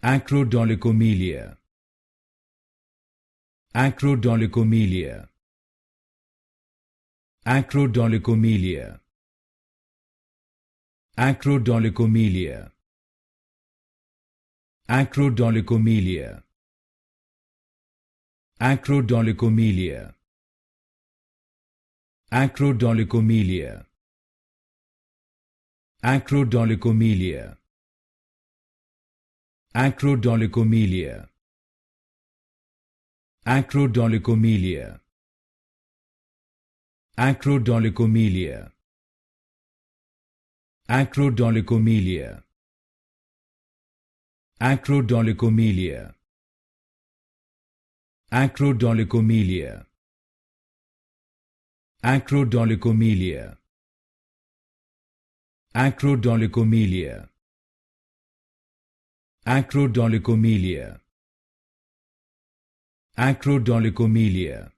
Acrodolichomelia. Acrodolichomelia. Acrodolichomelia. Acrodolichomelia. Acrodolichomelia. Acrodolichomelia. Acrodolichomelia. Acrodolichomelia. Acrodolichomelia. Acrodolichomelia. Acrodolichomelia. Acrodolichomelia. Acrodolichomelia. Acrodolichomelia. Acrodolichomelia. Acrodolichomelia. Acrodolichomelia. Acrodolichomelia.